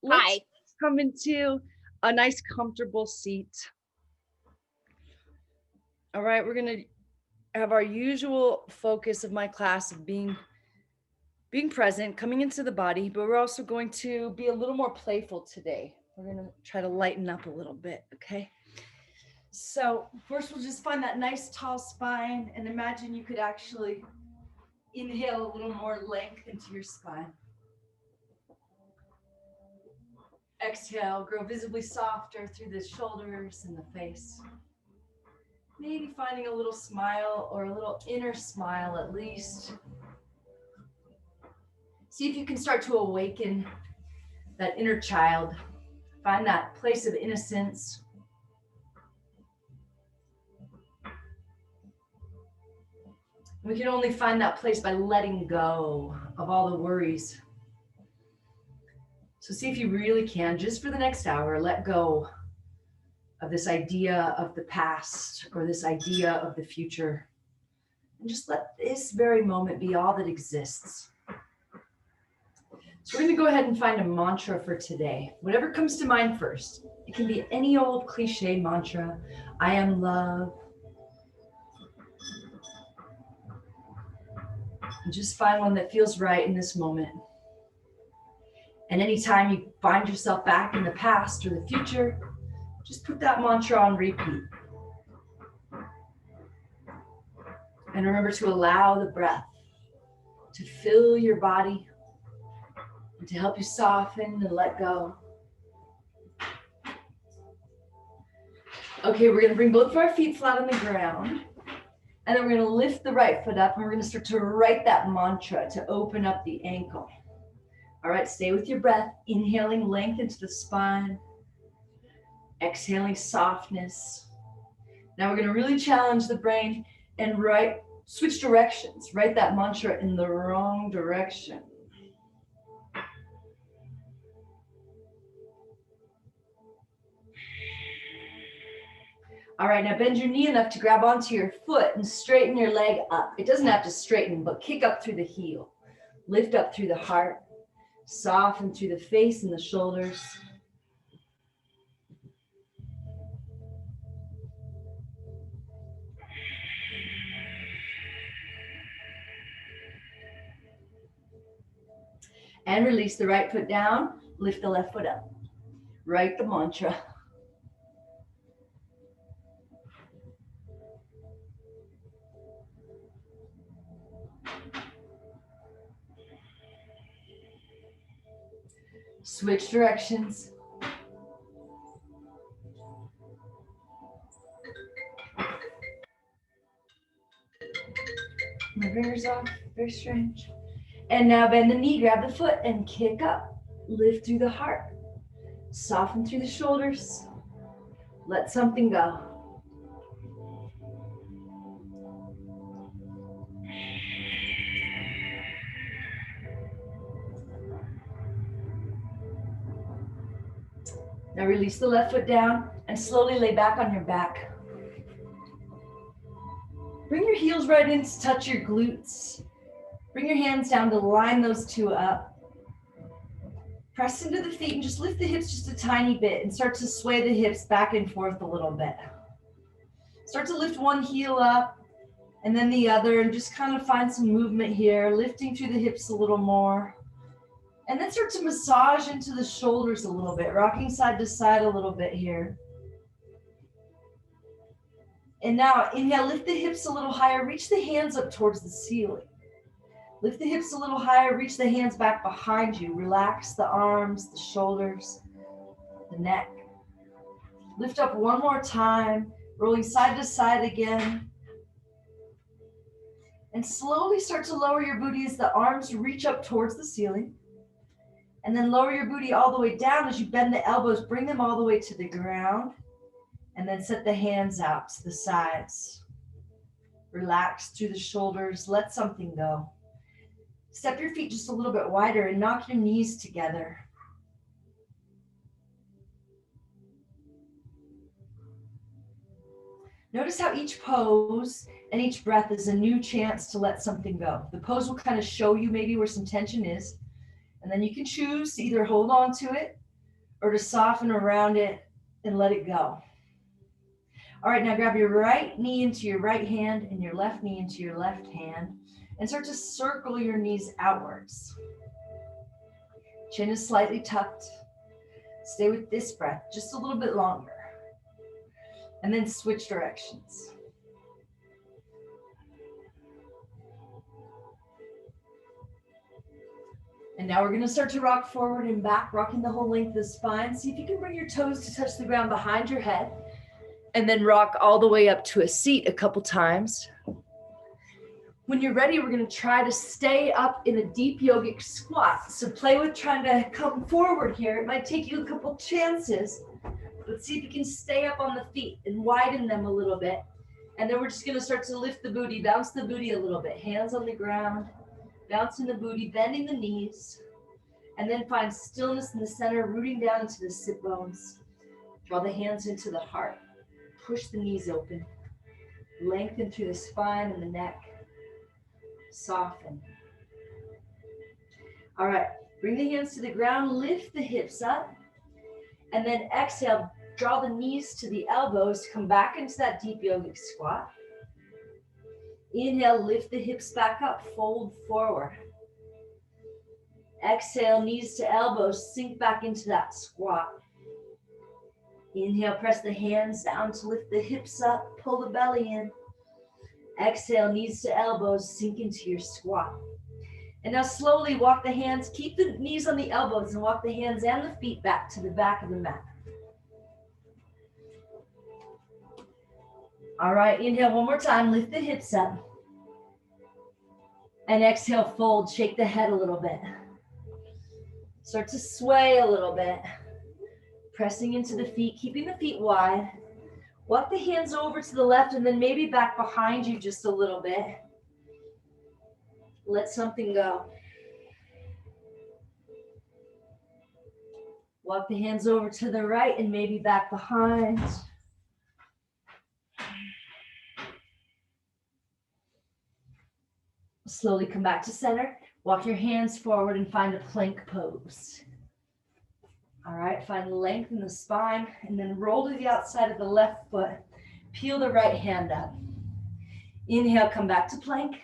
Let's Hi. come into a nice comfortable seat. All right, we're going to have our usual focus of my class of being present, coming into the body, but we're also going to be a little more playful today. We're going to try to lighten up a little bit, okay? So first we'll just find that nice tall spine and imagine you could actually inhale a little more length into your spine. Exhale, grow visibly softer through the shoulders and the face. Maybe finding a little smile or a little inner smile at least. See if you can start to awaken that inner child. Find that place of innocence. We can only find that place by letting go of all the worries. So see if you really can, just for the next hour, let go of this idea of the past or this idea of the future. And just let this very moment be all that exists. So we're going to go ahead and find a mantra for today. Whatever comes to mind first. It can be any old cliche mantra. I am love. And just find one that feels right in this moment. And anytime you find yourself back in the past or the future, just put that mantra on repeat. And remember to allow the breath to fill your body and to help you soften and let go. Okay, we're going to bring both of our feet flat on the ground. And then we're going to lift the right foot up and we're going to start to write that mantra to open up the ankle. All right, stay with your breath, inhaling length into the spine, exhaling softness. Now we're going to really challenge the brain and switch directions. Write that mantra in the wrong direction. All right, now bend your knee enough to grab onto your foot and straighten your leg up. It doesn't have to straighten, but kick up through the heel. Lift up through the heart. Soften through the face and the shoulders. And release the right foot down. Lift the left foot up. Write the mantra. Switch directions. My fingers off, very strange. And now bend the knee, grab the foot and kick up. Lift through the heart. Soften through the shoulders. Let something go. Now release the left foot down and slowly lay back on your back. Bring your heels right in to touch your glutes. Bring your hands down to line those two up. Press into the feet and just lift the hips just a tiny bit and start to sway the hips back and forth a little bit. Start to lift one heel up and then the other and just kind of find some movement here, lifting through the hips a little more. And then start to massage into the shoulders a little bit, rocking side to side a little bit here. And now inhale, lift the hips a little higher, reach the hands up towards the ceiling. Lift the hips a little higher, reach the hands back behind you. Relax the arms, the shoulders, the neck. Lift up one more time, rolling side to side again. And slowly start to lower your booty as the arms reach up towards the ceiling. And then lower your booty all the way down as you bend the elbows, bring them all the way to the ground. And then set the hands out to the sides. Relax through the shoulders, let something go. Step your feet just a little bit wider and knock your knees together. Notice how each pose and each breath is a new chance to let something go. The pose will kind of show you maybe where some tension is. And then you can choose to either hold on to it or to soften around it and let it go. All right, now grab your right knee into your right hand and your left knee into your left hand and start to circle your knees outwards. Chin is slightly tucked. Stay with this breath just a little bit longer. And then switch directions. And now we're going to start to rock forward and back, rocking the whole length of the spine. See if you can bring your toes to touch the ground behind your head. And then rock all the way up to a seat a couple times. When you're ready, we're going to try to stay up in a deep yogic squat. So play with trying to come forward here. It might take you a couple chances. But see if you can stay up on the feet and widen them a little bit. And then we're just going to start to lift the booty, bounce the booty a little bit. Hands on the ground. Bouncing the booty, bending the knees, and then find stillness in the center, rooting down into the sit bones. Draw the hands into the heart. Push the knees open. Lengthen through the spine and the neck. Soften. All right, bring the hands to the ground, lift the hips up, and then exhale, draw the knees to the elbows, come back into that deep yogic squat. Inhale, lift the hips back up, fold forward. Exhale, knees to elbows, sink back into that squat. Inhale, press the hands down to lift the hips up, pull the belly in. Exhale, knees to elbows, sink into your squat. And now slowly walk the hands, keep the knees on the elbows and walk the hands and the feet back to the back of the mat. All right, inhale one more time, lift the hips up. And exhale, fold, shake the head a little bit. Start to sway a little bit. Pressing into the feet, keeping the feet wide. Walk the hands over to the left and then maybe back behind you just a little bit. Let something go. Walk the hands over to the right and maybe back behind. Slowly come back to center. Walk your hands forward and find a plank pose. All right, find length in the spine and then roll to the outside of the left foot. Peel the right hand up. Inhale, come back to plank.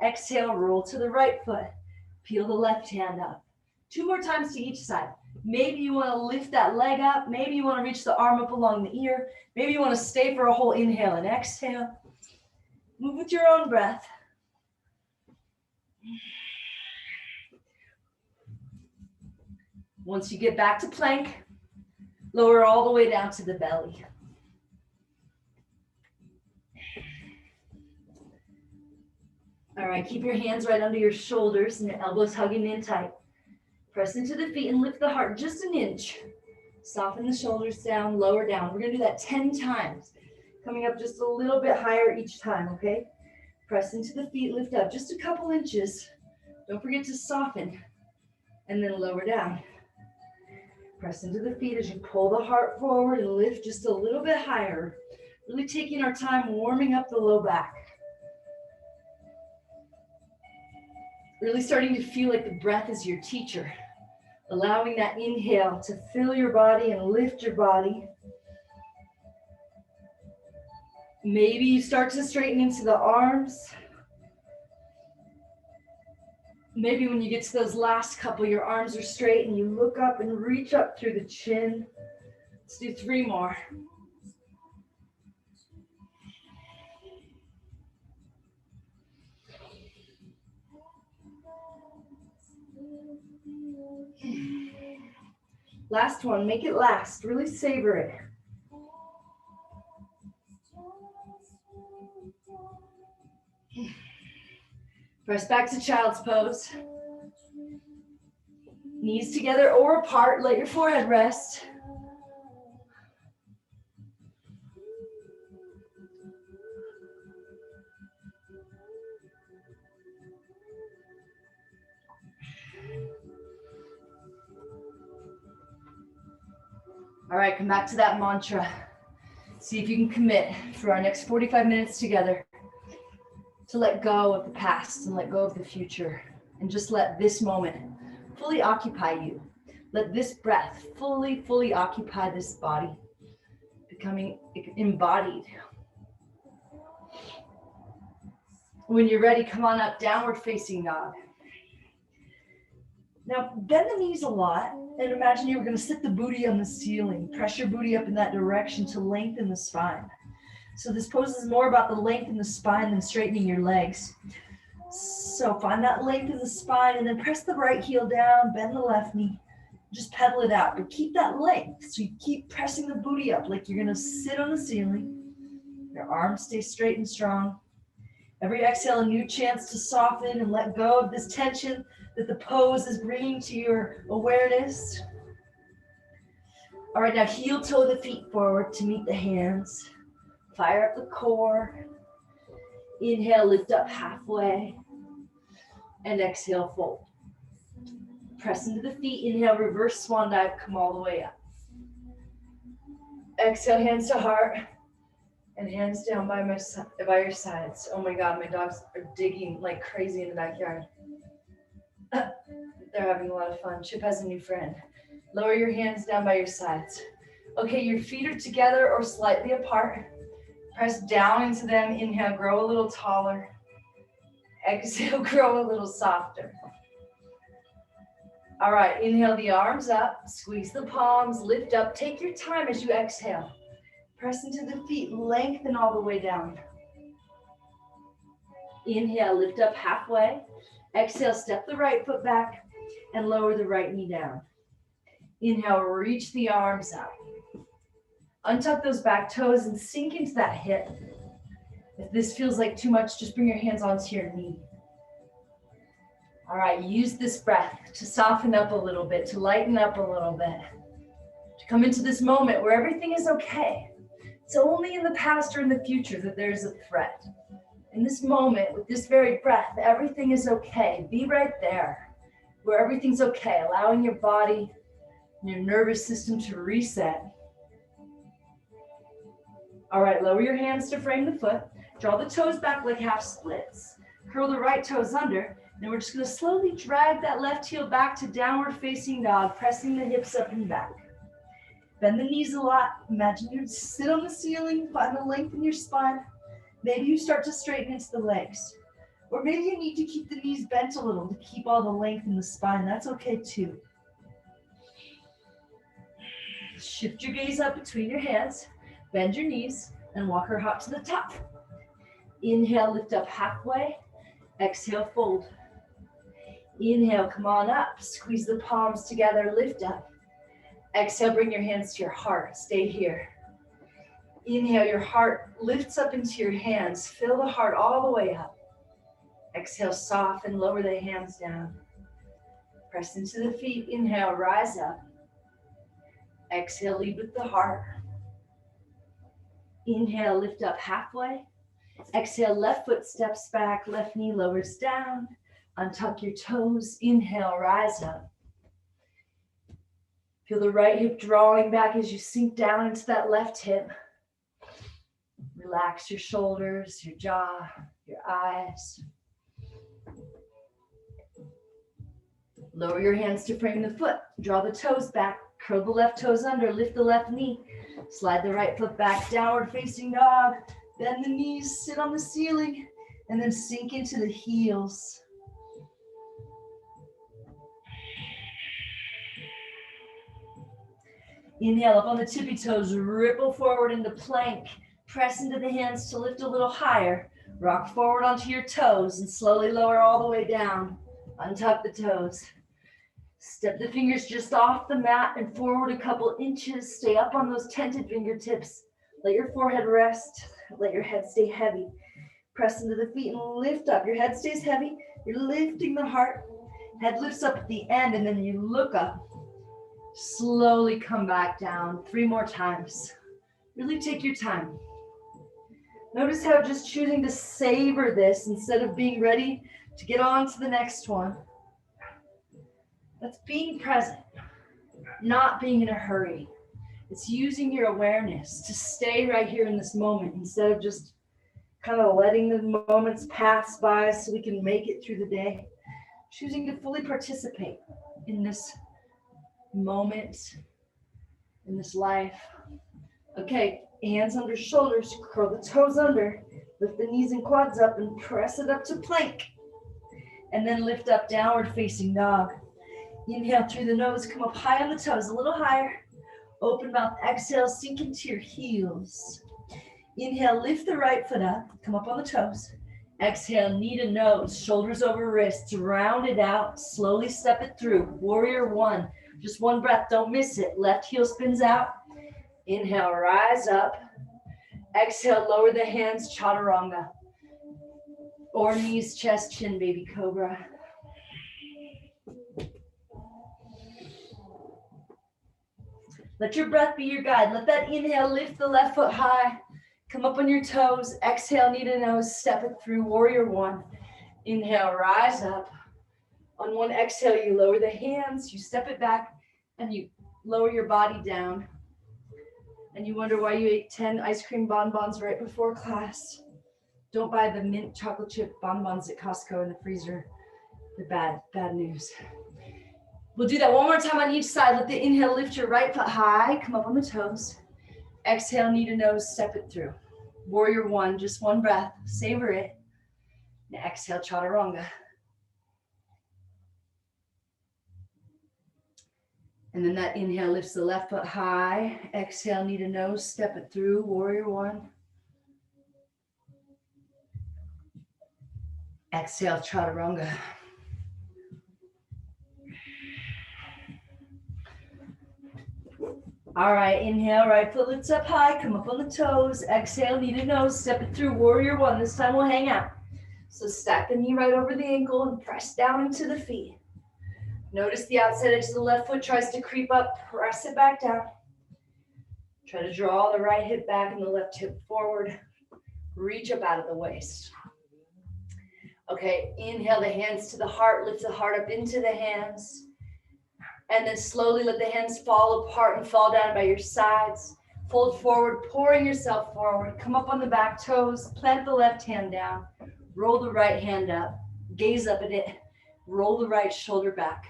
Exhale, roll to the right foot. Peel the left hand up. 2 more times to each side. Maybe you want to lift that leg up. Maybe you want to reach the arm up along the ear. Maybe you want to stay for a whole inhale and exhale. Move with your own breath. Once you get back to plank, lower all the way down to the belly. All right, keep your hands right under your shoulders and your elbows hugging in tight. Press into the feet and lift the heart just an inch. Soften the shoulders down, lower down. We're gonna do that 10 times. Coming up just a little bit higher each time, okay? Press into the feet, lift up just a couple inches. Don't forget to soften and then lower down. Press into the feet as you pull the heart forward and lift just a little bit higher. Really taking our time warming up the low back. Really starting to feel like the breath is your teacher. Allowing that inhale to fill your body and lift your body. Maybe you start to straighten into the arms. Maybe when you get to those last couple, your arms are straight and you look up and reach up through the chin. Let's do 3 more. Last one, make it last. Really savor it. Press back to child's pose. Knees together or apart. Let your forehead rest. All right, come back to that mantra. See if you can commit for our next 45 minutes together to let go of the past and let go of the future and just let this moment fully occupy you. Let this breath fully occupy this body, becoming embodied. When you're ready, come on up, downward facing dog. Now, bend the knees a lot and imagine you were going to sit the booty on the ceiling. Press your booty up in that direction to lengthen the spine. So this pose is more about the length in the spine than straightening your legs. So find that length in the spine and then press the right heel down, bend the left knee. Just pedal it out, but keep that length. So you keep pressing the booty up like you're going to sit on the ceiling. Your arms stay straight and strong. Every exhale, a new chance to soften and let go of this tension that the pose is bringing to your awareness. All right, now heel toe the feet forward to meet the hands. Fire up the core. Inhale, lift up halfway. And exhale, fold. Press into the feet. Inhale, reverse swan dive, come all the way up. Exhale, hands to heart. And hands down by your sides. Oh my God, my dogs are digging like crazy in the backyard. They're having a lot of fun. Chip has a new friend. Lower your hands down by your sides. Okay, your feet are together or slightly apart. Press down into them. Inhale, grow a little taller. Exhale, grow a little softer. All right, inhale the arms up. Squeeze the palms, lift up. Take your time as you exhale. Press into the feet, lengthen all the way down. Inhale, lift up halfway. Exhale, step the right foot back and lower the right knee down. Inhale, reach the arms up. Untuck those back toes and sink into that hip. If this feels like too much, just bring your hands onto your knee. All right, use this breath to soften up a little bit, to lighten up a little bit, to come into this moment where everything is okay. It's only in the past or in the future that there's a threat. In this moment, with this very breath, everything is okay. Be right there where everything's okay, allowing your body and your nervous system to reset. All right, lower your hands to frame the foot. Draw the toes back like half splits. Curl the right toes under. And we're just going to slowly drag that left heel back to downward facing dog, pressing the hips up and back. Bend the knees a lot. Imagine you sit on the ceiling, find the length in your spine. Maybe you start to straighten into the legs. Or maybe you need to keep the knees bent a little to keep all the length in the spine. That's okay too. Shift your gaze up between your hands. Bend your knees and walk or hop to the top. Inhale, lift up halfway. Exhale, fold. Inhale, come on up. Squeeze the palms together, lift up. Exhale, bring your hands to your heart. Stay here. Inhale, your heart lifts up into your hands. Fill the heart all the way up. Exhale, soften, lower the hands down. Press into the feet. Inhale, rise up. Exhale, lead with the heart. Inhale, lift up halfway. Exhale, left foot steps back, left knee lowers down. Untuck your toes. Inhale, rise up. Feel the right hip drawing back as you sink down into that left hip. Relax your shoulders, your jaw, your eyes. Lower your hands to frame the foot. Draw the toes back. Curl the left toes under. Lift the left knee. Slide the right foot back. Downward facing dog. Bend the knees. Sit on the ceiling. And then sink into the heels. Inhale up on the tippy toes. Ripple forward into plank. Press into the hands to lift a little higher. Rock forward onto your toes and slowly lower all the way down. Untuck the toes. Step the fingers just off the mat and forward a couple inches. Stay up on those tented fingertips. Let your forehead rest. Let your head stay heavy. Press into the feet and lift up. Your head stays heavy. You're lifting the heart. Head lifts up at the end and then you look up. Slowly come back down. 3 more times. Really take your time. Notice how just choosing to savor this instead of being ready to get on to the next one. That's being present, not being in a hurry. It's using your awareness to stay right here in this moment instead of just kind of letting the moments pass by so we can make it through the day. Choosing to fully participate. in this moment, in this life. Okay, hands under shoulders, curl the toes under, lift the knees and quads up and press it up to plank. And then lift up, downward facing dog. Inhale through the nose, come up high on the toes, a little higher. Open mouth, exhale, sink into your heels. Inhale, lift the right foot up, come up on the toes. Exhale, knee to nose, shoulders over wrists, round it out, slowly step it through. Warrior one, just one breath, don't miss it. Left heel spins out. Inhale, rise up. Exhale, lower the hands, chaturanga. Or knees, chest, chin, baby cobra. Let your breath be your guide. Let that inhale lift the left foot high. Come up on your toes. Exhale, knee to nose, step it through. Warrior one. Inhale, rise up. On one exhale, you lower the hands, you step it back, and you lower your body down. And you wonder why you ate 10 ice cream bonbons right before class. Don't buy the mint chocolate chip bonbons at Costco in the freezer. They're bad news. We'll do that one more time on each side. Let the inhale lift your right foot high. Come up on the toes. Exhale, knee to nose, step it through. Warrior one, just one breath. Savor it. Now exhale, chaturanga. And then that inhale lifts the left foot high. Exhale, knee to nose, step it through. Warrior one. Exhale, chaturanga. All right, inhale, right foot lifts up high, come up on the toes. Exhale, knee to nose, step it through. Warrior one, this time we'll hang out. So stack the knee right over the ankle and press down into the feet. Notice the outside edge of the left foot tries to creep up, press it back down. Try to draw the right hip back and the left hip forward. Reach up out of the waist. Okay, inhale the hands to the heart, lift the heart up into the hands. And then slowly let the hands fall apart and fall down by your sides. Fold forward, pouring yourself forward. Come up on the back toes, plant the left hand down. Roll the right hand up, gaze up at it. Roll the right shoulder back.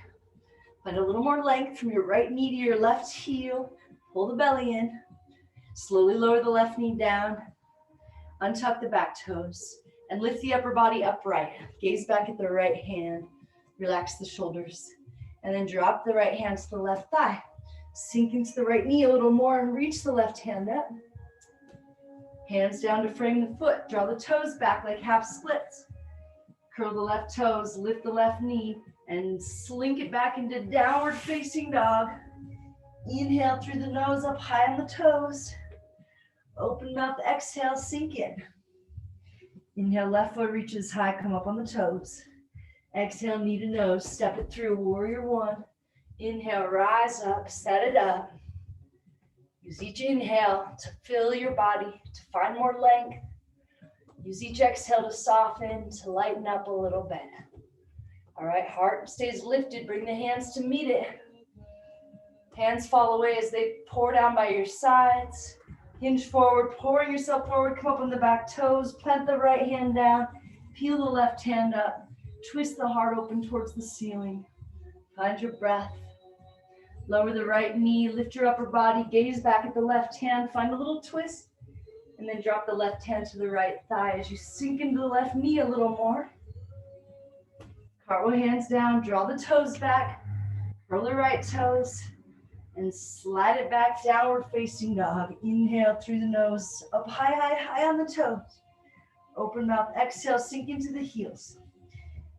Find a little more length from your right knee to your left heel. Pull the belly in. Slowly lower the left knee down. Untuck the back toes and lift the upper body upright. Gaze back at the right hand. Relax the shoulders. And then drop the right hand to the left thigh. Sink into the right knee a little more and reach the left hand up. Hands down to frame the foot. Draw the toes back like half splits. Curl the left toes, lift the left knee, and slink it back into downward facing dog. Inhale through the nose, up high on the toes. Open mouth, exhale, sink in. Inhale, left foot reaches high, come up on the toes. Exhale, knee to nose, step it through, warrior one. Inhale, rise up, set it up. Use each inhale to fill your body, to find more length. Use each exhale to soften, to lighten up a little bit. All right, heart stays lifted, bring the hands to meet it. Hands fall away as they pour down by your sides. Hinge forward, pouring yourself forward, come up on the back toes, plant the right hand down, peel the left hand up. Twist the heart open towards the ceiling. Find your breath. Lower the right knee, lift your upper body, gaze back at the left hand, find a little twist, and then drop the left hand to the right thigh as you sink into the left knee a little more. Cartwheel hands down, draw the toes back, curl the right toes, and slide it back, downward facing dog. Inhale through the nose, up high, high, high on the toes. Open mouth, exhale, sink into the heels.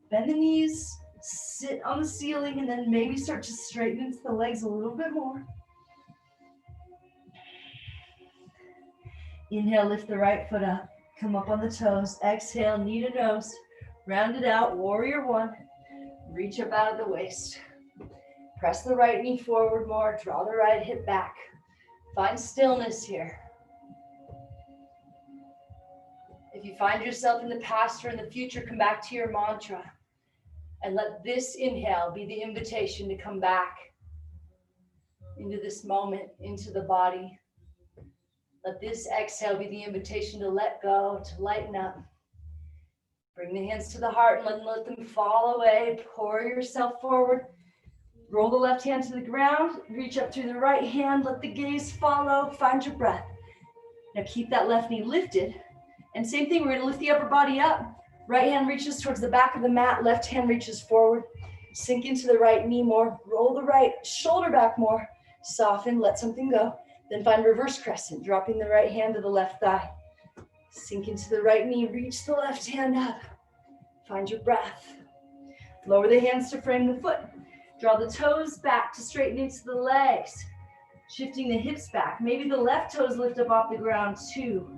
Bend the knees, sit on the ceiling, and then maybe start to straighten into the legs a little bit more. Inhale, lift the right foot up, come up on the toes. Exhale, knee to nose, round it out, warrior one. Reach up out of the waist. Press the right knee forward more, draw the right hip back. Find stillness here. If you find yourself in the past or in the future, come back to your mantra. And let this inhale be the invitation to come back into this moment, into the body. Let this exhale be the invitation to let go, to lighten up. Bring the hands to the heart and let them fall away. Pour yourself forward. Roll the left hand to the ground, reach up through the right hand, let the gaze follow, find your breath. Now keep that left knee lifted. And same thing, we're gonna lift the upper body up. Right hand reaches towards the back of the mat, left hand reaches forward. Sink into the right knee more, roll the right shoulder back more, soften, let something go. Then find reverse crescent, dropping the right hand to the left thigh. Sink into the right knee, reach the left hand up. Find your breath. Lower the hands to frame the foot. Draw the toes back to straighten into the legs. Shifting the hips back. Maybe the left toes lift up off the ground too.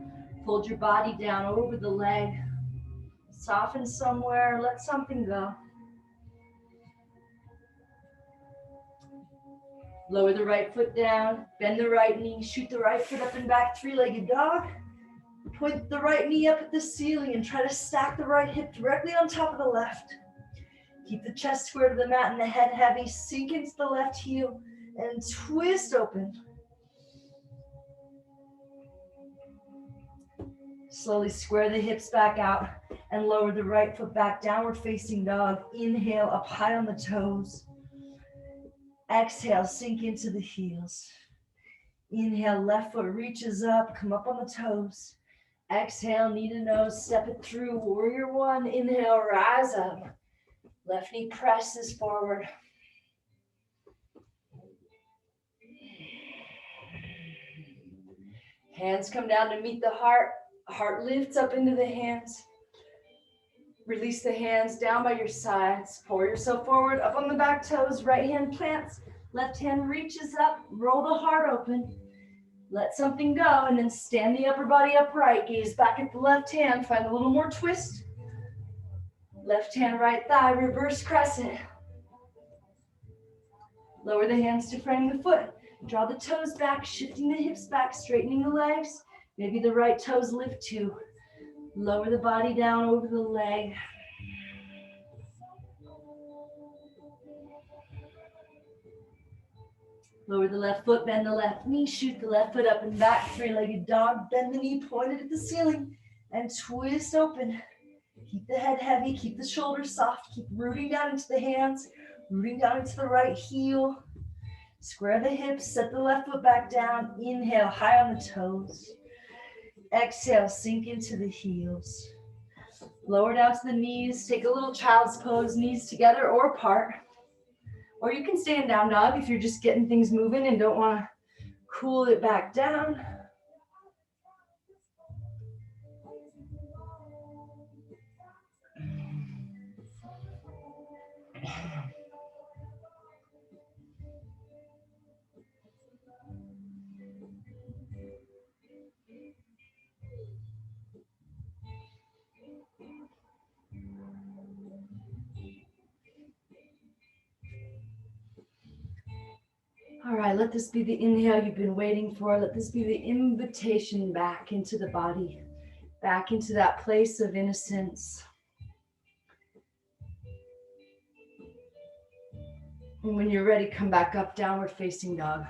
Fold your body down over the leg. Soften somewhere, let something go. Lower the right foot down, bend the right knee, shoot the right foot up and back, three-legged dog. Point the right knee up at the ceiling and try to stack the right hip directly on top of the left. Keep the chest square to the mat and the head heavy. Sink into the left heel and twist open. Slowly square the hips back out and lower the right foot back, downward facing dog. Inhale, up high on the toes. Exhale, sink into the heels. Inhale, left foot reaches up, come up on the toes. Exhale, knee to nose, step it through, warrior one. Inhale, rise up. Left knee presses forward. Hands come down to meet the heart. Heart lifts up into the hands. Release the hands down by your sides. Pour yourself forward, up on the back toes. Right hand plants, left hand reaches up. Roll the heart open. Let something go, and then stand the upper body upright. Gaze back at the left hand. Find a little more twist. Left hand, right thigh, reverse crescent. Lower the hands to frame the foot. Draw the toes back, shifting the hips back, straightening the legs. Maybe the right toes lift too. Lower the body down over the leg. Lower the left foot, bend the left knee, shoot the left foot up and back, three-legged dog. Bend the knee pointed at the ceiling and twist open. Keep the head heavy, keep the shoulders soft, keep rooting down into the hands, rooting down into the right heel. Square the hips, set the left foot back down. Inhale, high on the toes. Exhale, sink into the heels. Lower down to the knees, take a little child's pose, knees together or apart. Or you can stay in down dog if you're just getting things moving and don't want to cool it back down. All right, let this be the inhale you've been waiting for. Let this be the invitation back into the body, back into that place of innocence. And when you're ready, come back up, downward facing dog.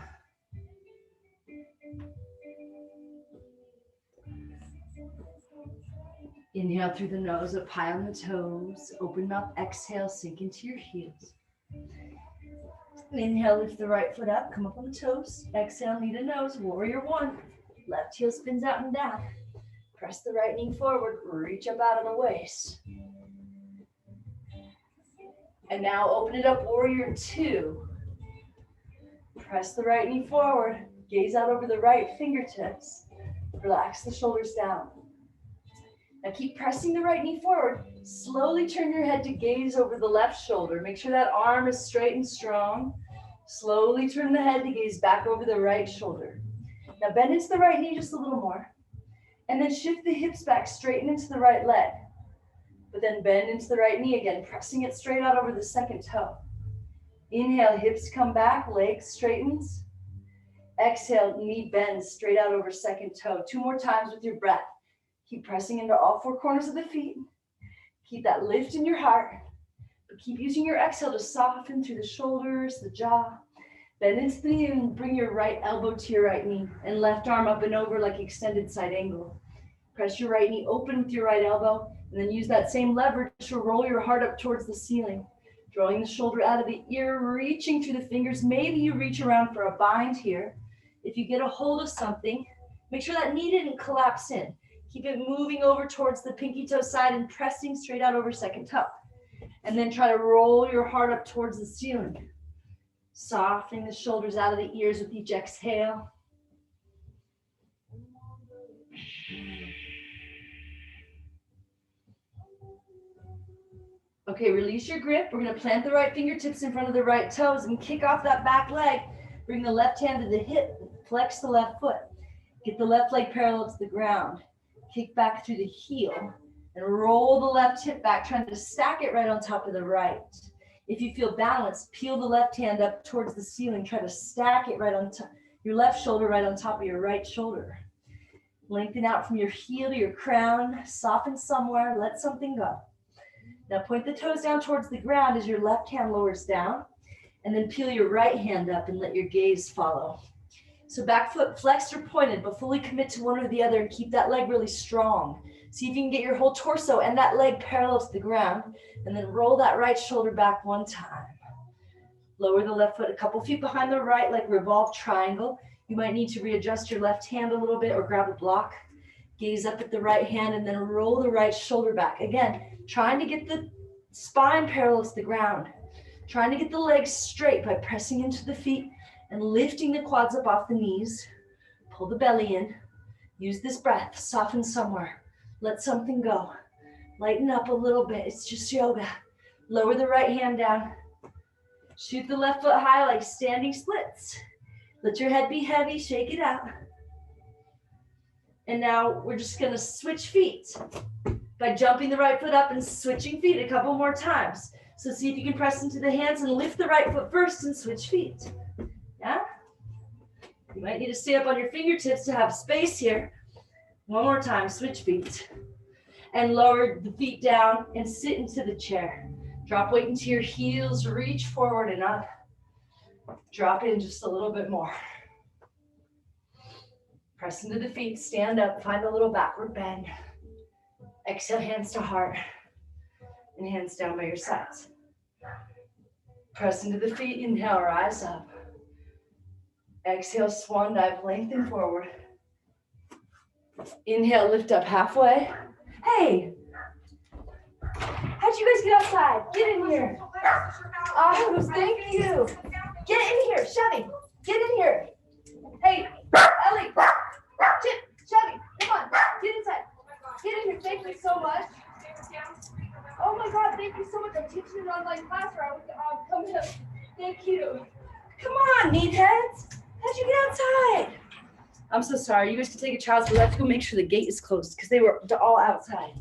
Inhale through the nose, up high on the toes. Open mouth, exhale, sink into your heels. Inhale, lift the right foot up, come up on the toes. Exhale, knee to nose, warrior one. Left heel spins out and down. Press the right knee forward, reach up out of the waist. And now open it up, warrior two. Press the right knee forward, gaze out over the right fingertips. Relax the shoulders down. Now keep pressing the right knee forward. Slowly turn your head to gaze over the left shoulder. Make sure that arm is straight and strong. Slowly turn the head to gaze back over the right shoulder. Now bend into the right knee just a little more. And then shift the hips back, straighten into the right leg. But then bend into the right knee again, pressing it straight out over the second toe. Inhale, hips come back, leg straightens. Exhale, knee bends straight out over second toe. 2 more times with your breath. Keep pressing into all 4 corners of the feet. Keep that lift in your heart, but keep using your exhale to soften through the shoulders, the jaw. Bend into the knee and bring your right elbow to your right knee and left arm up and over like extended side angle. Press your right knee open with your right elbow and then use that same leverage to roll your heart up towards the ceiling. Drawing the shoulder out of the ear, reaching through the fingers. Maybe you reach around for a bind here. If you get a hold of something, make sure that knee didn't collapse in. Keep it moving over towards the pinky toe side and pressing straight out over second toe. And then try to roll your heart up towards the ceiling. Softening the shoulders out of the ears with each exhale. Okay, release your grip. We're going to plant the right fingertips in front of the right toes and kick off that back leg. Bring the left hand to the hip, flex the left foot. Get the left leg parallel to the ground. Kick back through the heel and roll the left hip back, trying to stack it right on top of the right. If you feel balanced, peel the left hand up towards the ceiling. Try to stack it right on top, your left shoulder right on top of your right shoulder. Lengthen out from your heel to your crown. Soften somewhere. Let something go. Now point the toes down towards the ground as your left hand lowers down. And then peel your right hand up and let your gaze follow. So back foot flexed or pointed, but fully commit to one or the other and keep that leg really strong. See if you can get your whole torso and that leg parallel to the ground. And then roll that right shoulder back one time. Lower the left foot a couple feet behind the right, like revolve triangle. You might need to readjust your left hand a little bit or grab a block. Gaze up at the right hand and then roll the right shoulder back. Again, trying to get the spine parallel to the ground. Trying to get the legs straight by pressing into the feet and lifting the quads up off the knees. Pull the belly in. Use this breath. Soften somewhere. Let something go. Lighten up a little bit. It's just yoga. Lower the right hand down. Shoot the left foot high like standing splits. Let your head be heavy. Shake it out. And now we're just going to switch feet by jumping the right foot up and switching feet a couple more times. So see if you can press into the hands and lift the right foot first and switch feet. Yeah? You might need to stay up on your fingertips to have space here. One more time, switch feet. And lower the feet down and sit into the chair. Drop weight into your heels, reach forward and up. Drop in just a little bit more. Press into the feet, stand up, find a little backward bend. Exhale, hands to heart. And hands down by your sides. Press into the feet, inhale, rise up. Exhale, swan dive, lengthen forward. Inhale, lift up halfway. Hey, how'd you guys get outside? Get in here. Oh, thank you. Get in here, Chevy. Get in here. Hey, Ellie, Chip, Chevy, come on, get inside. Get in here, thank you so much. Oh my God, thank you so much. I'm teaching an online class where I was coming up. Thank you. Come on, meatheads. How'd you get outside? I'm so sorry. You guys can take a child's, but we have to go make sure the gate is closed because they were all outside.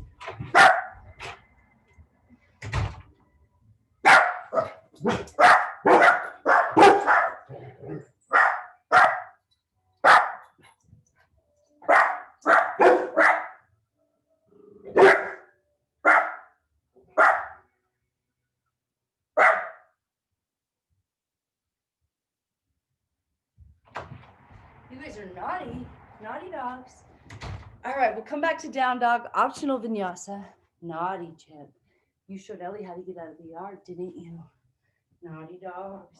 You guys are naughty, naughty dogs. All right, we'll come back to down dog, optional vinyasa. Naughty Chip. You showed Ellie how to get out of the yard, didn't you? Naughty dogs.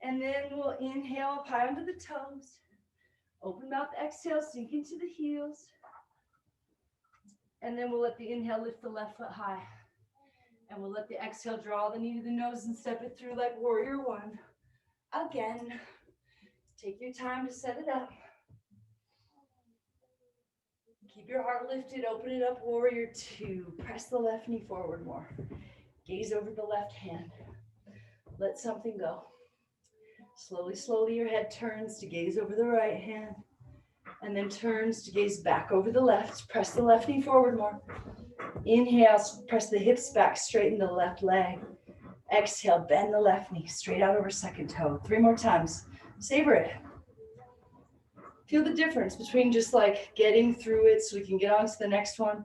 And then we'll inhale up high onto the toes. Open mouth, exhale, sink into the heels. And then we'll let the inhale lift the left foot high. And we'll let the exhale draw the knee to the nose and step it through like warrior one. Again. Take your time to set it up. Keep your heart lifted, open it up, warrior two. Press the left knee forward more. Gaze over the left hand. Let something go. Slowly, slowly your head turns to gaze over the right hand and then turns to gaze back over the left. Press the left knee forward more. Inhale, press the hips back, straighten the left leg. Exhale, bend the left knee straight out over second toe. 3 more times. Savor it. Feel the difference between just like getting through it so we can get on to the next one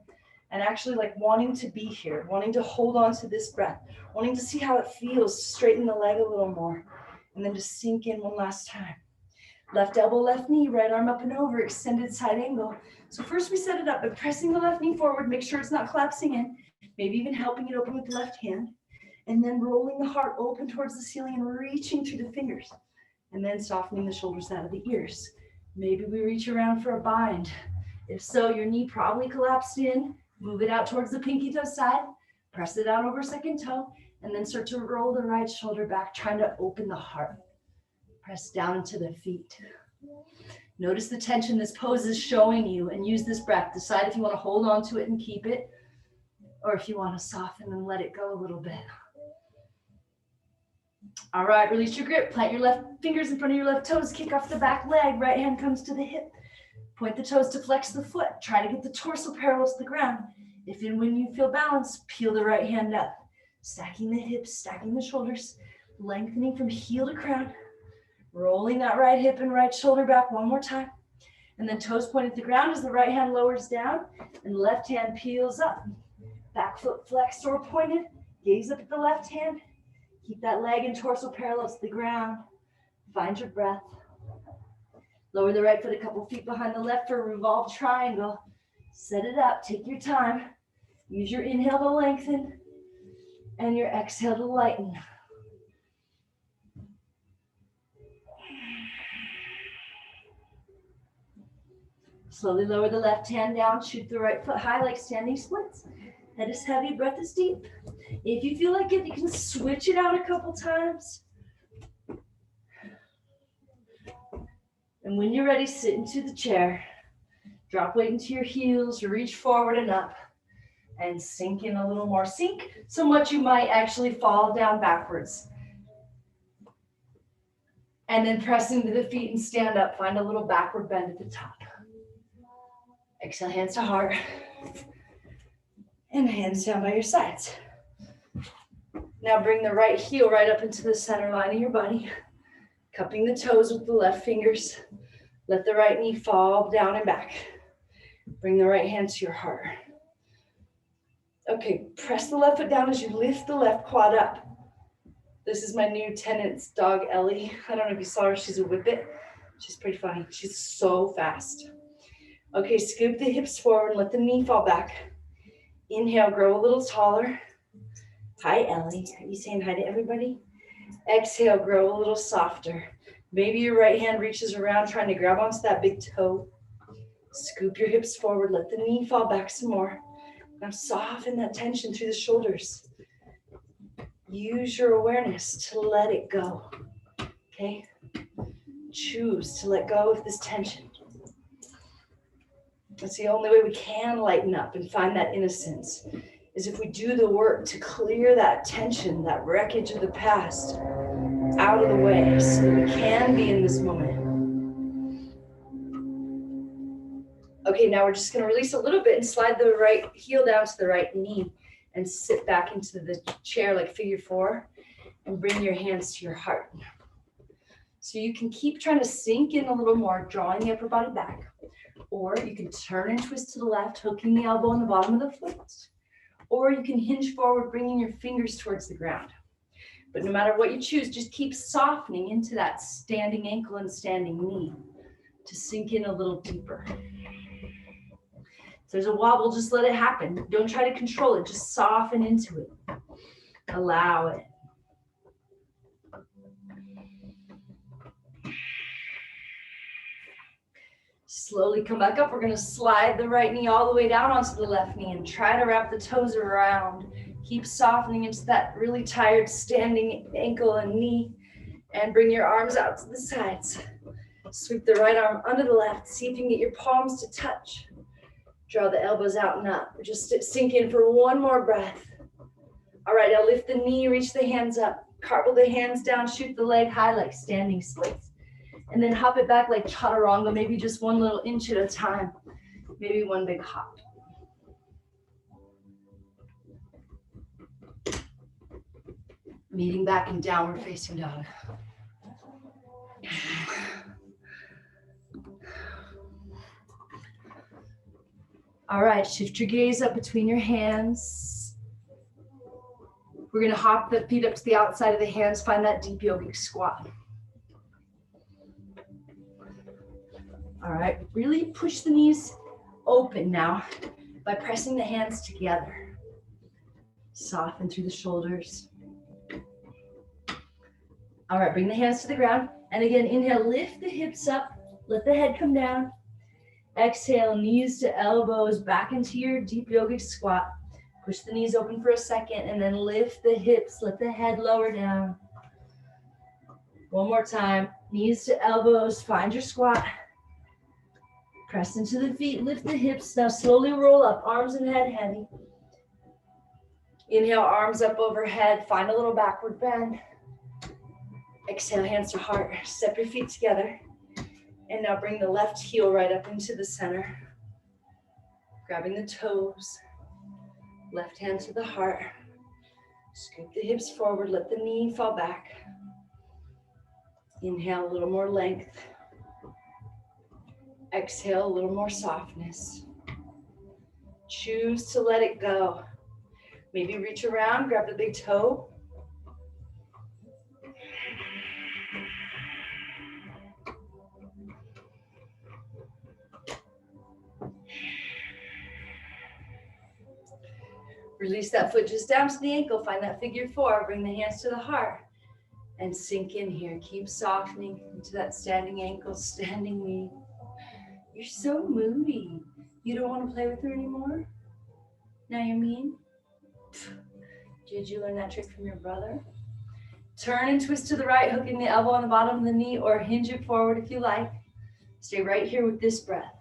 and actually like wanting to be here, wanting to hold on to this breath, wanting to see how it feels to straighten the leg a little more and then just sink in one last time. Left elbow, left knee, right arm up and over, extended side angle. So first we set it up by pressing the left knee forward, make sure it's not collapsing in. Maybe even helping it open with the left hand. And then rolling the heart open towards the ceiling and reaching through the fingers. And then softening the shoulders out of the ears. Maybe we reach around for a bind. If so, your knee probably collapsed in. Move it out towards the pinky toe side. Press it out over second toe. And then start to roll the right shoulder back, trying to open the heart. Press down into the feet. Notice the tension this pose is showing you and use this breath. Decide if you want to hold on to it and keep it, or if you want to soften and let it go a little bit. All right, release your grip. Plant your left fingers in front of your left toes. Kick off the back leg. Right hand comes to the hip. Point the toes to flex the foot. Try to get the torso parallel to the ground. If and when you feel balance, peel the right hand up. Stacking the hips, stacking the shoulders, lengthening from heel to crown. Rolling that right hip and right shoulder back one more time. And then toes pointed to the ground as the right hand lowers down and left hand peels up. Back foot flexed or pointed. Gaze up at the left hand. Keep that leg and torso parallel to the ground. Find your breath. Lower the right foot a couple feet behind the left for a revolved triangle. Set it up. Take your time. Use your inhale to lengthen and your exhale to lighten. Slowly lower the left hand down. Shoot the right foot high like standing splits. Head is heavy, breath is deep. If you feel like it, you can switch it out a couple times. And when you're ready, sit into the chair. Drop weight into your heels, reach forward and up. And sink in a little more. Sink so much you might actually fall down backwards. And then press into the feet and stand up. Find a little backward bend at the top. Exhale, hands to heart. And hands down by your sides. Now bring the right heel right up into the center line of your body. Cupping the toes with the left fingers. Let the right knee fall down and back. Bring the right hand to your heart. Okay, press the left foot down as you lift the left quad up. This is my new tenant's dog, Ellie. I don't know if you saw her, she's a whippet. She's pretty funny, she's so fast. Okay, scoop the hips forward and let the knee fall back. Inhale, grow a little taller. Hi, Ellie. Are you saying hi to everybody? Exhale, grow a little softer. Maybe your right hand reaches around trying to grab onto that big toe. Scoop your hips forward, let the knee fall back some more. Now soften that tension through the shoulders. Use your awareness to let it go, okay? Choose to let go of this tension. That's the only way we can lighten up and find that innocence, is if we do the work to clear that tension, that wreckage of the past out of the way so that we can be in this moment. Okay, now we're just gonna release a little bit and slide the right heel down to the right knee and sit back into the chair like figure four and bring your hands to your heart. So you can keep trying to sink in a little more, drawing the upper body back. Or you can turn and twist to the left, hooking the elbow on the bottom of the foot. Or you can hinge forward, bringing your fingers towards the ground. But no matter what you choose, just keep softening into that standing ankle and standing knee to sink in a little deeper. If there's a wobble, just let it happen. Don't try to control it, just soften into it. Allow it. Slowly come back up. We're going to slide the right knee all the way down onto the left knee and try to wrap the toes around. Keep softening into that really tired standing ankle and knee, and bring your arms out to the sides. Sweep the right arm under the left. See if you can get your palms to touch. Draw the elbows out and up. Just sink in for one more breath. All right, now lift the knee, reach the hands up. Cartwheel the hands down, shoot the leg high like standing splits. And then hop it back like chaturanga, maybe just one little inch at a time. Maybe one big hop. Meeting back in downward facing dog. All right, shift your gaze up between your hands. We're gonna hop the feet up to the outside of the hands, find that deep yogic squat. All right, really push the knees open now by pressing the hands together. Soften through the shoulders. All right, bring the hands to the ground. And again, inhale, lift the hips up. Let the head come down. Exhale, knees to elbows, back into your deep yogic squat. Push the knees open for a second and then lift the hips. Let the head lower down. One more time. Knees to elbows, find your squat. Press into the feet, lift the hips. Now slowly roll up, arms and head heavy. Inhale, arms up overhead. Find a little backward bend. Exhale, hands to heart. Step your feet together. And now bring the left heel right up into the center. Grabbing the toes. Left hand to the heart. Scoop the hips forward. Let the knee fall back. Inhale, a little more length. Exhale, a little more softness. Choose to let it go. Maybe reach around, grab the big toe. Release that foot just down to the ankle. Find that figure four. Bring the hands to the heart. And sink in here. Keep softening into that standing ankle, standing knee. You're so moody. You don't want to play with her anymore? Now you're mean? Did you learn that trick from your brother? Turn and twist to the right, hooking the elbow on the bottom of the knee, or hinge it forward if you like. Stay right here with this breath.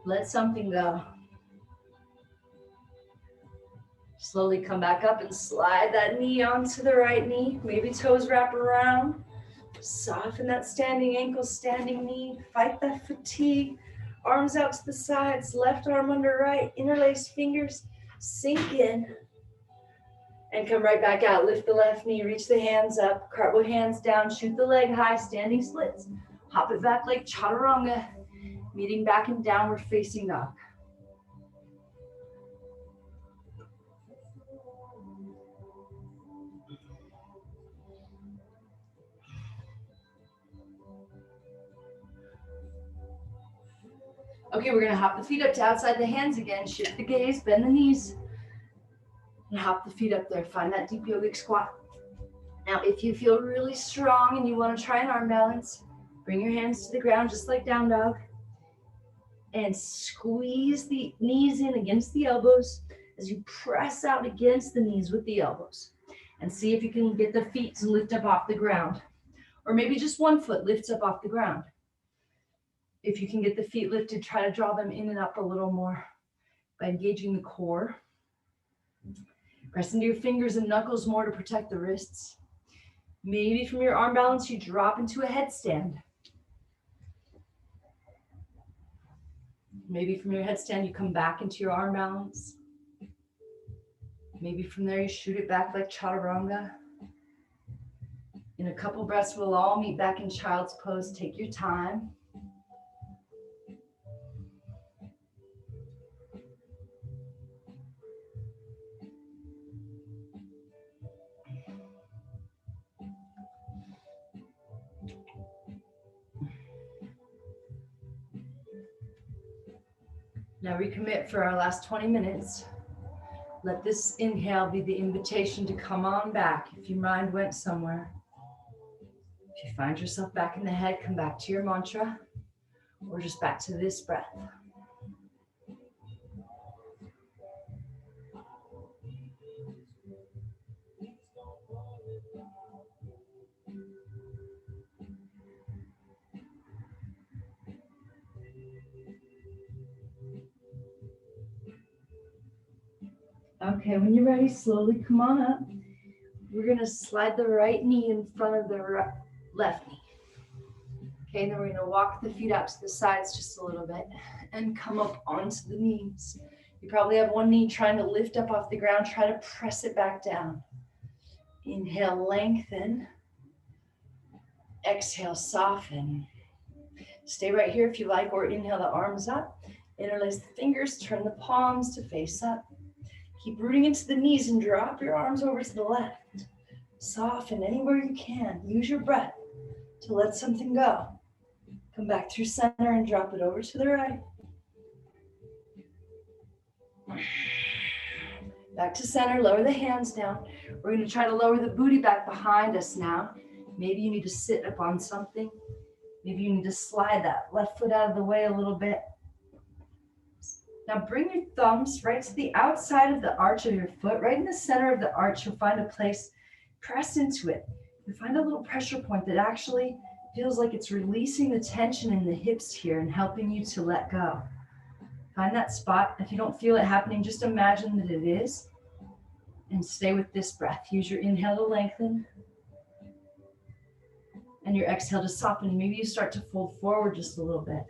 Let something go. Slowly come back up and slide that knee onto the right knee. Maybe toes wrap around. Soften that standing ankle, standing knee. Fight that fatigue. Arms out to the sides. Left arm under right. Interlaced fingers. Sink in. And come right back out. Lift the left knee. Reach the hands up. Cartwheel hands down. Shoot the leg high. Standing splits. Hop it back like chaturanga. Meeting back in downward facing dog. Okay, we're gonna hop the feet up to outside the hands again. Shift the gaze, bend the knees, and hop the feet up there. Find that deep yogic squat. Now, if you feel really strong and you wanna try an arm balance, bring your hands to the ground just like down dog. And squeeze the knees in against the elbows as you press out against the knees with the elbows. And see if you can get the feet to lift up off the ground. Or maybe just one foot lifts up off the ground. If you can get the feet lifted, try to draw them in and up a little more by engaging the core. Press into your fingers and knuckles more to protect the wrists. Maybe from your arm balance, you drop into a headstand. Maybe from your headstand, you come back into your arm balance. Maybe from there, you shoot it back like chaturanga. In a couple breaths, we'll all meet back in child's pose. Take your time. Now recommit for our last 20 minutes. Let this inhale be the invitation to come on back if your mind went somewhere. If you find yourself back in the head, come back to your mantra or just back to this breath. Okay, when you're ready, slowly come on up. We're gonna slide the right knee in front of the left knee. Okay, and then we're gonna walk the feet out to the sides just a little bit and come up onto the knees. You probably have one knee trying to lift up off the ground. Try to press it back down. Inhale, lengthen. Exhale, soften. Stay right here if you like, or inhale the arms up. Interlace the fingers, turn the palms to face up. Keep rooting into the knees and drop your arms over to the left. Soften anywhere you can. Use your breath to let something go. Come back through center and drop it over to the right. Back to center, lower the hands down. We're going to try to lower the booty back behind us now. Maybe you need to sit up on something. Maybe you need to slide that left foot out of the way a little bit. Now bring your thumbs right to the outside of the arch of your foot, right in the center of the arch. You'll find a place, press into it. You find a little pressure point that actually feels like it's releasing the tension in the hips here and helping you to let go. Find that spot. If you don't feel it happening, just imagine that it is. And stay with this breath. Use your inhale to lengthen. And your exhale to soften. Maybe you start to fold forward just a little bit.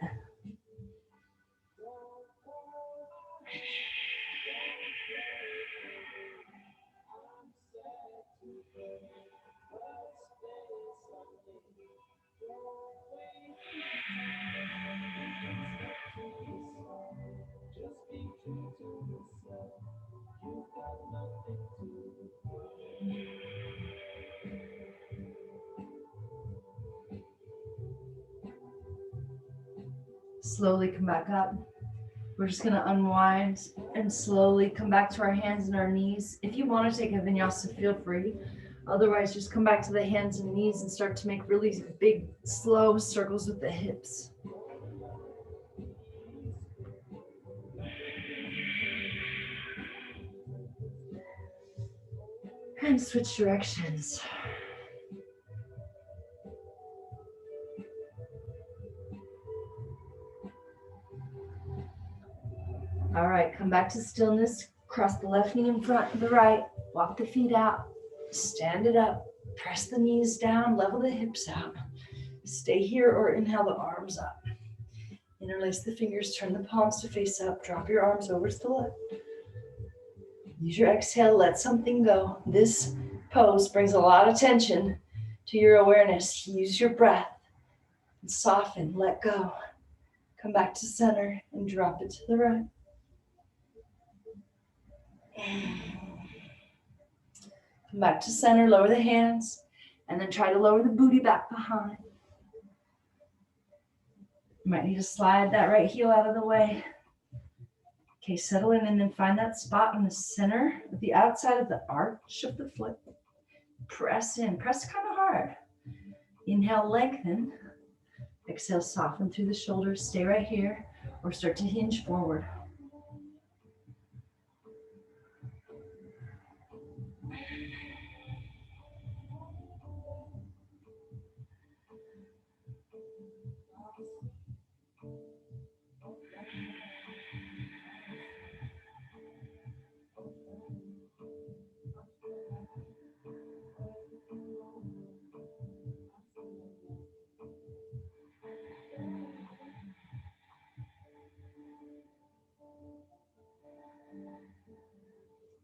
Slowly come back up. We're just going to unwind and slowly come back to our hands and our knees. If you want to take a vinyasa, feel free. Otherwise, just come back to the hands and knees and start to make really big, slow circles with the hips. And switch directions. All right, come back to stillness. Cross the left knee in front of the right. Walk the feet out. Stand it up. Press the knees down. Level the hips out. Stay here or inhale the arms up. Interlace the fingers. Turn the palms to face up. Drop your arms over to the left. Use your exhale. Let something go. This pose brings a lot of tension to your awareness. Use your breath and soften. Let go. Come back to center and drop it to the right. Come back to center, lower the hands, and then try to lower the booty back behind. You might need to slide that right heel out of the way. Okay, settle in and then find that spot in the center of the outside of the arch of the foot. Press in, press kind of hard. Inhale, lengthen. Exhale, soften through the shoulders. Stay right here or start to hinge forward.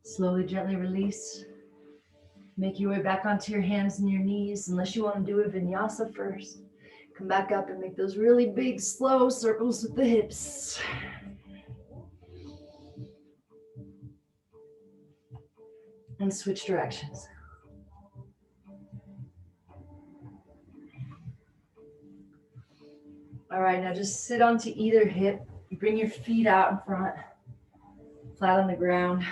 Slowly, gently release. Make your way back onto your hands and your knees, unless you want to do a vinyasa first. Come back up and make those really big, slow circles with the hips. And switch directions. All right, now just sit onto either hip. Bring your feet out in front, flat on the ground.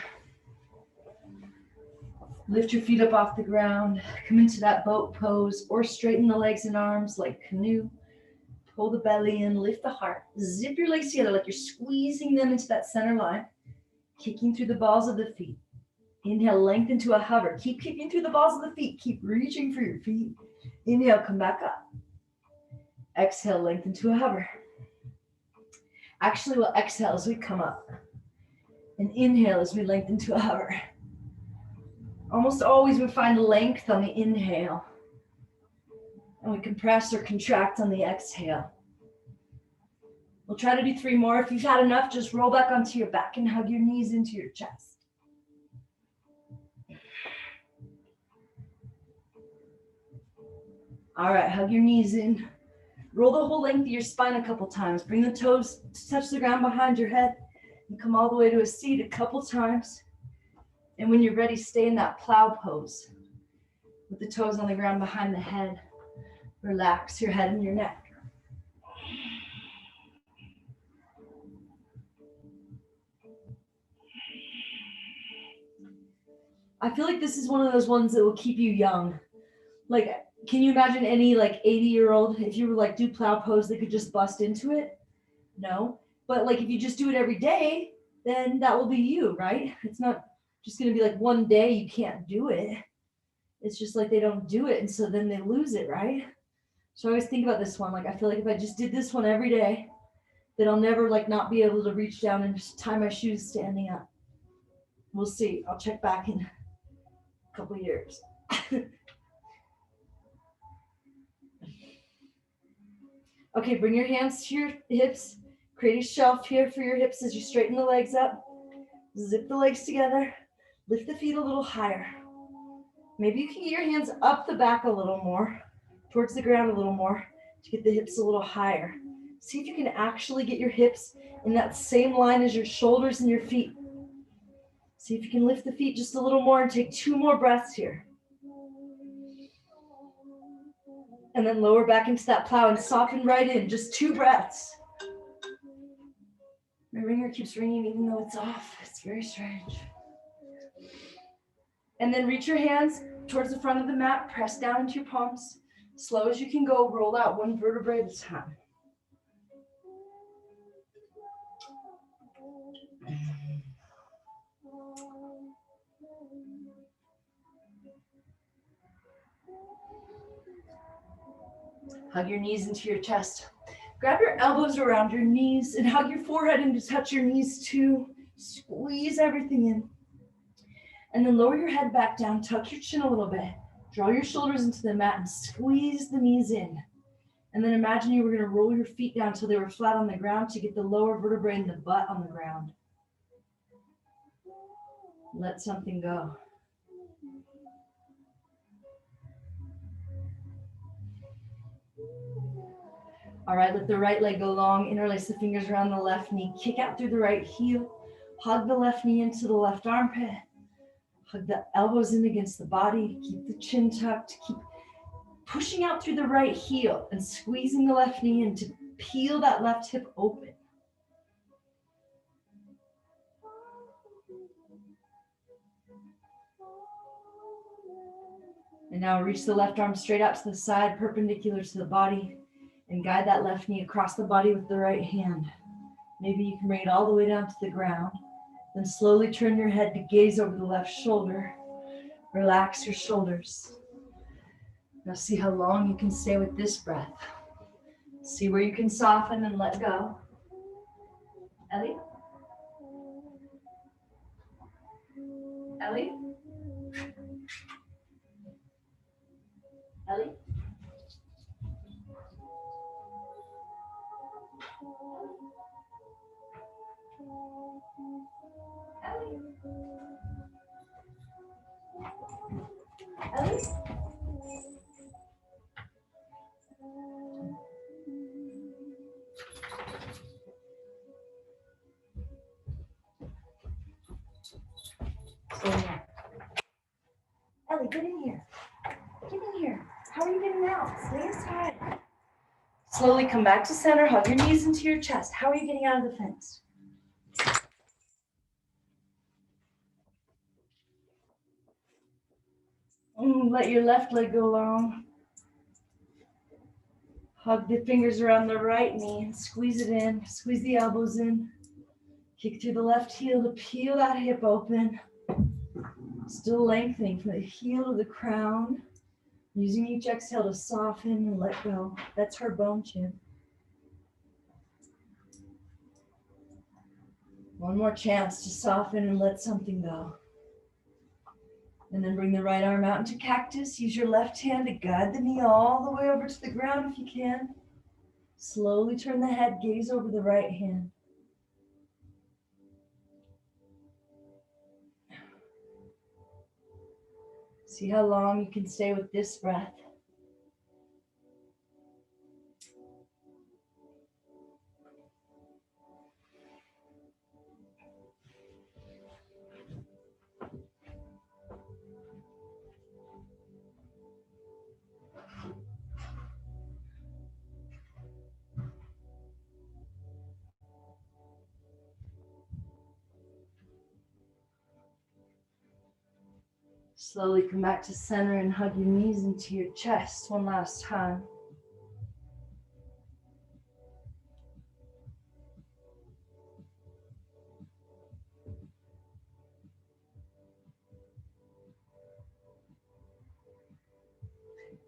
Lift your feet up off the ground. Come into that boat pose or straighten the legs and arms like canoe. Pull the belly in, lift the heart. Zip your legs together like you're squeezing them into that center line. Kicking through the balls of the feet. Inhale, lengthen to a hover. Keep kicking through the balls of the feet. Keep reaching for your feet. Inhale, come back up. Exhale, lengthen to a hover. Actually, we'll exhale as we come up. And inhale as we lengthen to a hover. Almost always we find length on the inhale. And we compress or contract on the exhale. We'll try to do 3 more. If you've had enough, just roll back onto your back and hug your knees into your chest. All right, hug your knees in. Roll the whole length of your spine a couple times. Bring the toes to touch the ground behind your head and come all the way to a seat a couple times. And when you're ready, stay in that plow pose with the toes on the ground behind the head. Relax your head and your neck. I feel like this is one of those ones that will keep you young. Like, can you imagine any like 80-year-old, if you were like do plow pose, they could just bust into it? No. But like if you just do it every day, then that will be you, right? It's not just going to be like one day you can't do it. It's just like they don't do it. And so then they lose it, right? So I always think about this one. Like, I feel like if I just did this one every day, then I'll never like not be able to reach down and just tie my shoes standing up. We'll see. I'll check back in a couple years. Okay, bring your hands to your hips. Create a shelf here for your hips as you straighten the legs up. Zip the legs together. Lift the feet a little higher. Maybe you can get your hands up the back a little more, towards the ground a little more, to get the hips a little higher. See if you can actually get your hips in that same line as your shoulders and your feet. See if you can lift the feet just a little more and take 2 more breaths here. And then lower back into that plow and soften right in, just 2 breaths. My ringer keeps ringing even though it's off. It's very strange. And then reach your hands towards the front of the mat, press down into your palms. Slow as you can go, roll out 1 vertebrae at a time. Hug your knees into your chest. Grab your elbows around your knees and hug your forehead in to touch your knees too. Squeeze everything in. And then lower your head back down, tuck your chin a little bit. Draw your shoulders into the mat and squeeze the knees in. And then imagine you were going to roll your feet down until they were flat on the ground to get the lower vertebrae and the butt on the ground. Let something go. All right, let the right leg go long. Interlace the fingers around the left knee. Kick out through the right heel. Hug the left knee into the left armpit. Hug the elbows in against the body. Keep the chin tucked. Keep pushing out through the right heel and squeezing the left knee in to peel that left hip open. And now reach the left arm straight out to the side, perpendicular to the body, and guide that left knee across the body with the right hand. Maybe you can bring it all the way down to the ground. Then slowly turn your head to gaze over the left shoulder. Relax your shoulders. Now see how long you can stay with this breath. See where you can soften and let go. Ellie? Ellie? Ellie? Ellie? Ellie? Stay in here. Ellie, get in here. Get in here. How are you getting out? Stay inside. Slowly come back to center. Hug your knees into your chest. How are you getting out of the fence? Let your left leg go long. Hug the fingers around the right knee and squeeze it in. Squeeze the elbows in. Kick through the left heel to peel that hip open. Still lengthening from the heel to the crown. Using each exhale to soften and let go. That's her bone chin. One more chance to soften and let something go. And then bring the right arm out into cactus. Use your left hand to guide the knee all the way over to the ground if you can. Slowly turn the head, gaze over the right hand. See how long you can stay with this breath. Slowly come back to center and hug your knees into your chest one last time.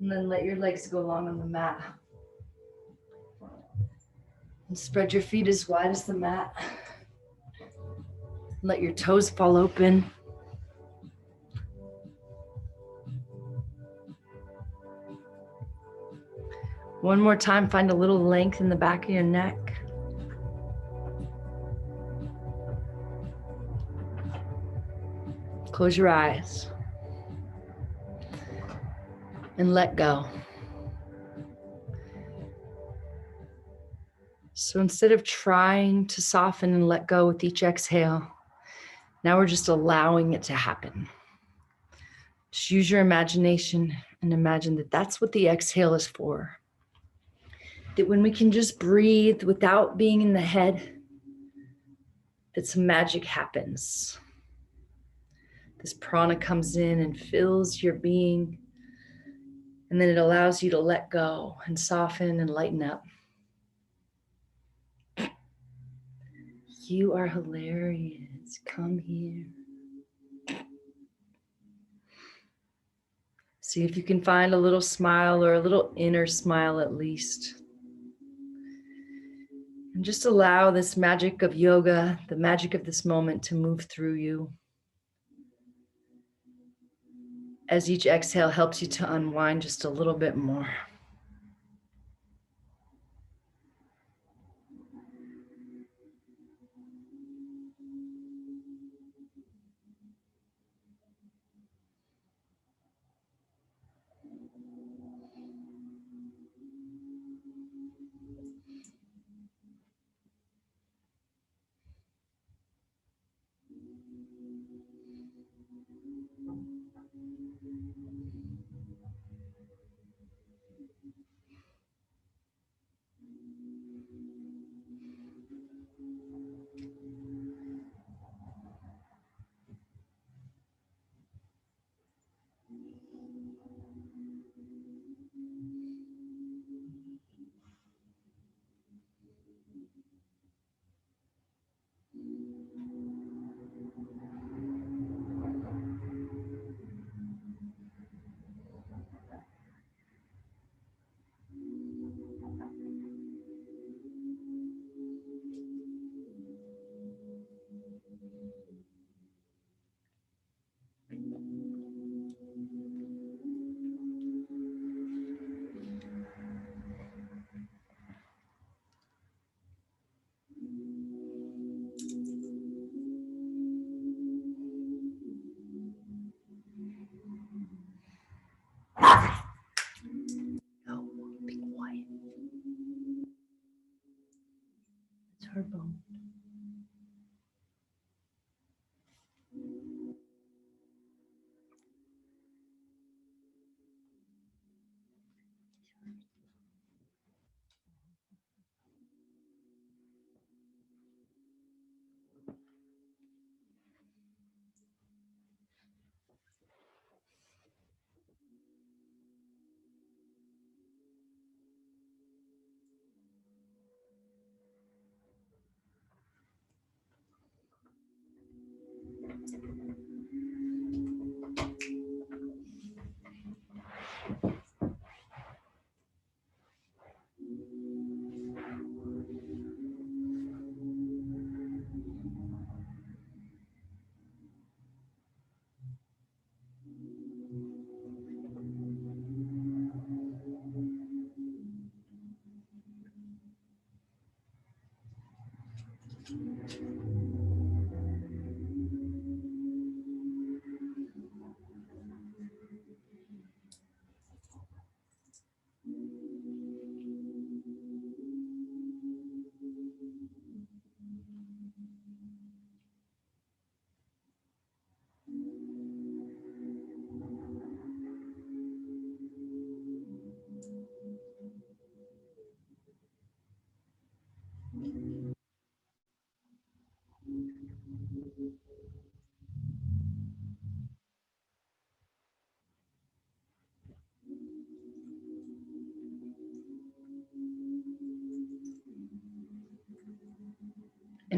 And then let your legs go long on the mat. And spread your feet as wide as the mat. Let your toes fall open. One more time, find a little length in the back of your neck. Close your eyes and let go. So instead of trying to soften and let go with each exhale, now we're just allowing it to happen. Just use your imagination and imagine that that's what the exhale is for. That when we can just breathe without being in the head, that some magic happens. This prana comes in and fills your being, and then it allows you to let go and soften and lighten up. You are hilarious. Come here. See if you can find a little smile or a little inner smile at least. And just allow this magic of yoga, the magic of this moment to move through you. As each exhale helps you to unwind just a little bit more.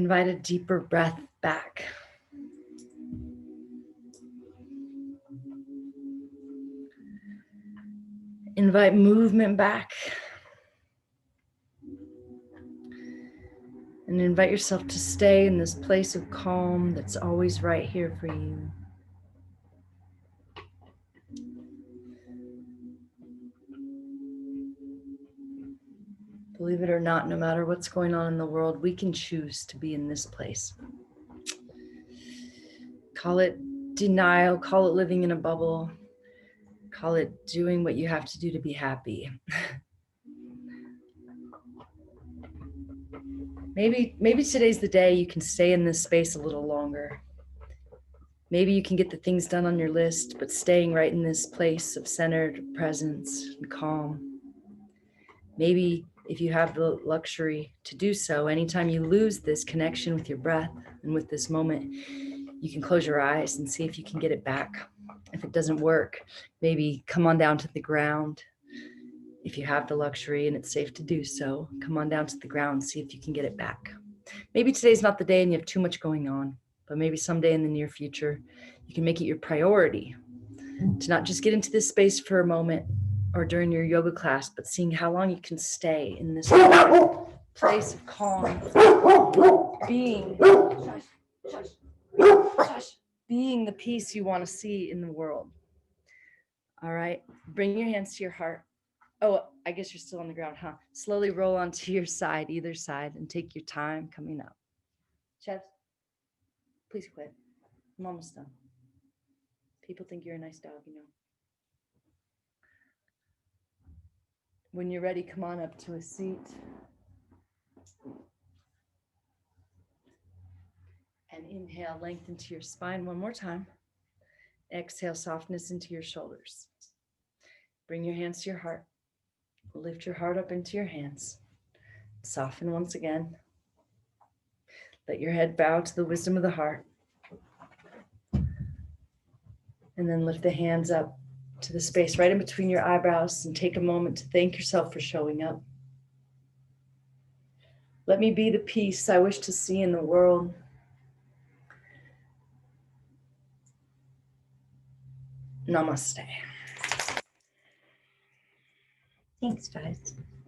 Invite a deeper breath back. Invite movement back. And invite yourself to stay in this place of calm that's always right here for you. Believe it or not, no matter what's going on in the world, we can choose to be in this place. Call it denial, call it living in a bubble, call it doing what you have to do to be happy. Maybe today's the day you can stay in this space a little longer. Maybe you can get the things done on your list, but staying right in this place of centered presence and calm. Maybe if you have the luxury to do so, anytime you lose this connection with your breath and with this moment, you can close your eyes and see if you can get it back. If it doesn't work, maybe come on down to the ground. If you have the luxury and it's safe to do so, come on down to the ground, see if you can get it back. Maybe today's not the day and you have too much going on, but maybe someday in the near future, you can make it your priority to not just get into this space for a moment or during your yoga class, but seeing how long you can stay in this place of calm, being the peace you want to see in the world. All right, bring your hands to your heart. Oh, I guess you're still on the ground, huh? Slowly roll onto your side, either side, and take your time coming up. Chevs, please quit. I'm almost done. People think you're a nice dog, you know. When you're ready, come on up to a seat. And inhale, length into your spine one more time. Exhale, softness into your shoulders. Bring your hands to your heart. Lift your heart up into your hands. Soften once again. Let your head bow to the wisdom of the heart. And then lift the hands up to the space right in between your eyebrows and take a moment to thank yourself for showing up. Let me be the peace I wish to see in the world. Namaste. Thanks, guys.